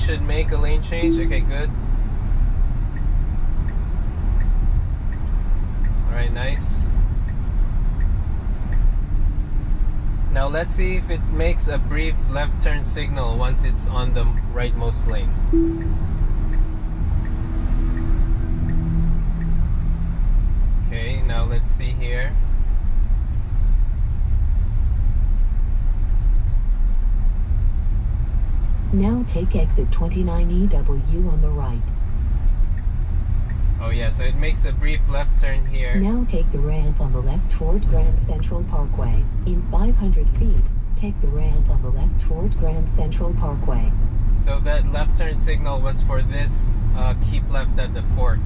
should make a lane change. Okay, good. Alright, nice. Now let's see if it makes a brief left turn signal once it's on the rightmost lane. Okay, now let's see here. Now take exit 29EW on the right. Oh yeah, so it makes a brief left turn here. Now take the ramp on the left toward Grand Central Parkway. In 500 feet, take the ramp on the left toward Grand Central Parkway. So that left turn signal was for this keep left at the fork.